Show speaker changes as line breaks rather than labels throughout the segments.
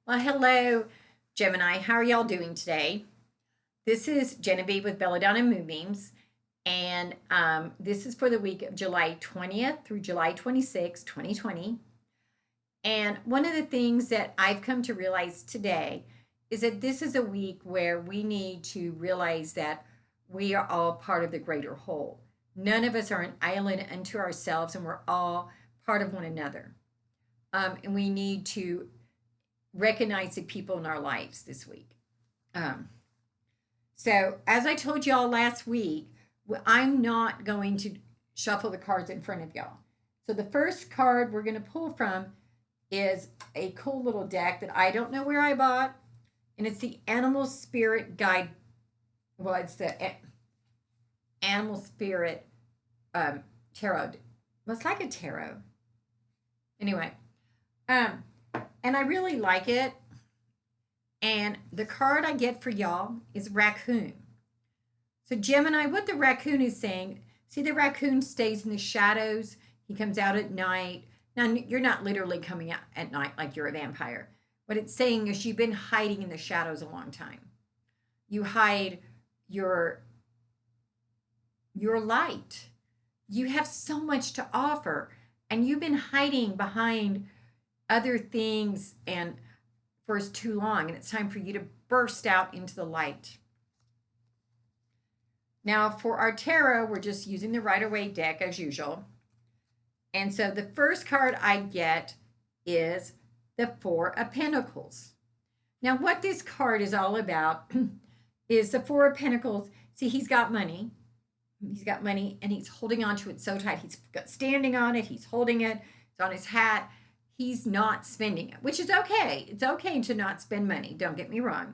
Well, hello, Gemini. How are y'all doing today? This is Genevieve with Belladonna Moonbeams, and this is for the week of July 20th through July 26th, 2020. And one of the things that I've come to realize today is that this is a week where we need to realize that we are all part of the greater whole. None of us are an island unto ourselves, and we're all part of one another. And we need to recognize the people in our lives this week. Um, so, as I told y'all last week, I'm not going to shuffle the cards in front of y'all. So, the first card we're going to pull from is a cool little deck that I don't know where I bought, and it's the Animal Spirit Guide. Well, it's the Animal Spirit Tarot. Well, it's like a tarot. Anyway, um, and I really like it. And the card I get for y'all is raccoon. So, Gemini, what the raccoon is saying, see, the raccoon stays in the shadows. He comes out at night. Now, you're not literally coming out at night like you're a vampire. What it's saying is you've been hiding in the shadows a long time. You hide your light. You have so much to offer, and you've been hiding behind other things and for too long, and it's time for you to burst out into the light. Now, for our tarot, we're just using the Rider-Waite deck as usual. And so the first card I get is the Four of Pentacles. Now, what this card is all about is the Four of Pentacles. See, he's got money. He's got money, and he's holding on to it so tight. He's standing on it. He's holding it. It's on his hat. He's not spending it, which is okay. It's okay to not spend money. Don't get me wrong.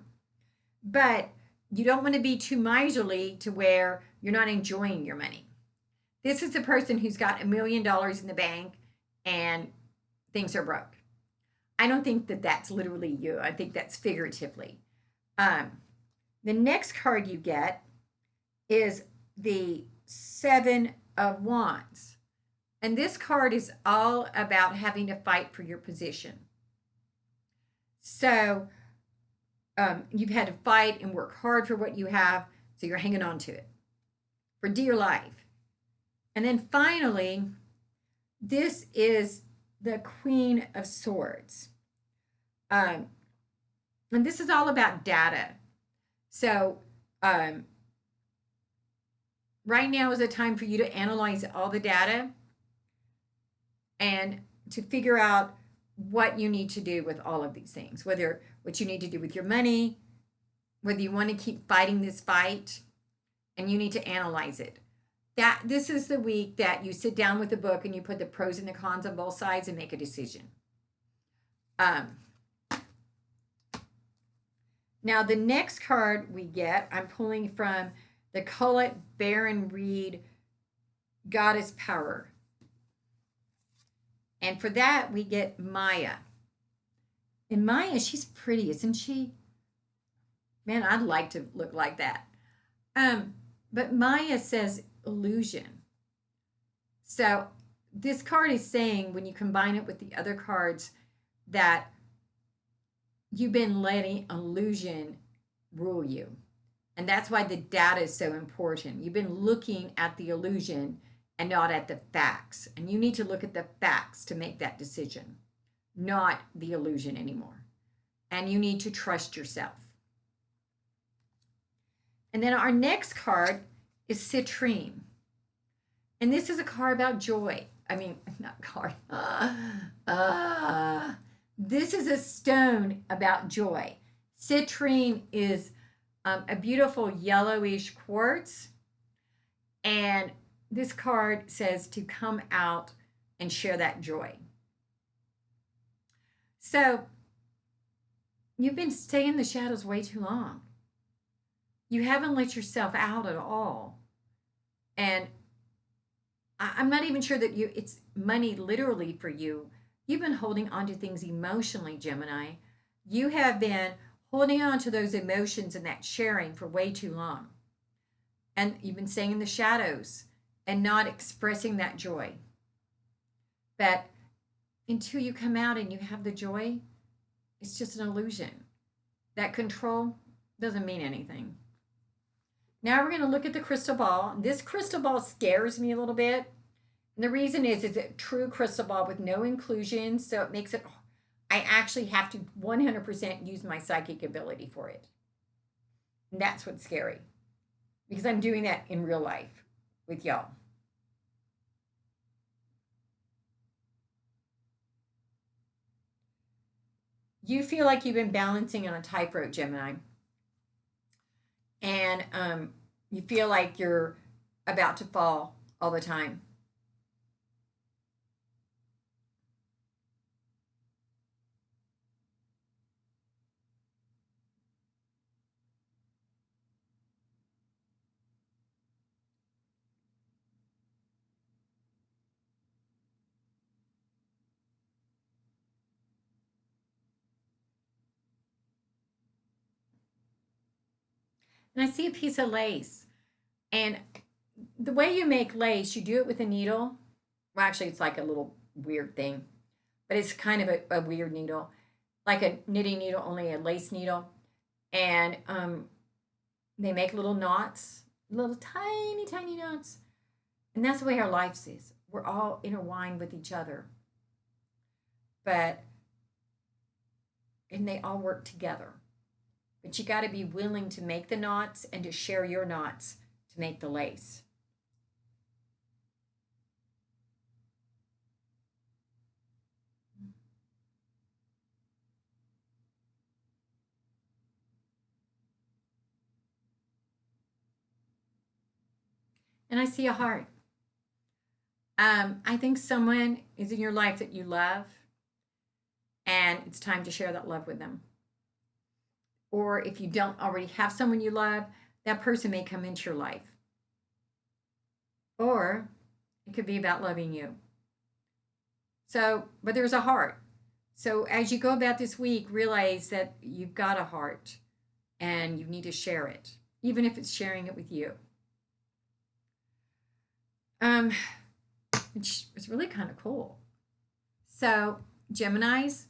But you don't want to be too miserly to where you're not enjoying your money. This is a person who's got $1 million in the bank and things are broke. I don't think that that's literally you. I think that's figuratively. The next card you get is the Seven of Wands. And this card is all about having to fight for your position. So you've had to fight and work hard for what you have, so you're hanging on to it for dear life. And then finally, this is the Queen of Swords. And this is all about data. So right now is a time for you to analyze all the data and to figure out what you need to do with all of these things, whether what you need to do with your money, whether you want to keep fighting this fight, and you need to analyze it. That this is the week that you sit down with a book and you put the pros and the cons on both sides and make a decision. Now, the next card we get, I'm pulling from the Colette Baron Reed Goddess Power. And for that, we get Maya. And Maya, she's pretty, isn't she? Man, I'd like to look like that. But Maya says illusion. So this card is saying, when you combine it with the other cards, that you've been letting illusion rule you. And that's why the data is so important. You've been looking at the illusion and not at the facts. And you need to look at the facts to make that decision, not the illusion anymore. And you need to trust yourself. And then our next card is Citrine. And this is a card about joy. I mean, not card. This is a stone about joy. Citrine is a beautiful yellowish quartz. And this card says to come out and share that joy. So you've been staying in the shadows way too long. You haven't let yourself out at all. And I'm not even sure that it's money literally for you. You've been holding on to things emotionally, Gemini. You have been holding on to those emotions and that sharing for way too long. And you've been staying in the shadows and not expressing that joy. But until you come out and you have the joy It's just an illusion. That control doesn't mean anything. Now we're going to look at the crystal ball. This crystal ball scares me a little bit. And the reason is it's a true crystal ball with no inclusions. So it makes it, I actually have to 100% use my psychic ability for it. And that's what's scary because I'm doing that in real life with y'all. You feel like you've been balancing on a tightrope, Gemini, and you feel like you're about to fall all the time. And I see a piece of lace. And the way you make lace, you do it with a needle. Well, actually, it's like a little weird thing, but it's kind of a weird needle, like a knitting needle, only a lace needle. And they make little knots, little tiny, tiny knots. And that's the way our lives is. We're all intertwined with each other. But, and they all work together. But you got to be willing to make the knots and to share your knots to make the lace. And I see a heart. I think someone is in your life that you love, and it's time to share that love with them. Or if you don't already have someone you love, that person may come into your life. Or it could be about loving you. So, but there's a heart. So as you go about this week, realize that you've got a heart and you need to share it, even if it's sharing it with you. Um, it's really kind of cool. So, Geminis,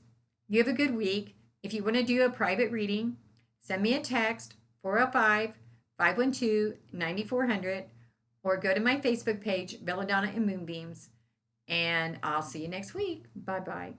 you have a good week. If you want to do a private reading, send me a text 405 512 9400 or go to my Facebook page, Belladonna and Moonbeams. And I'll see you next week. Bye bye.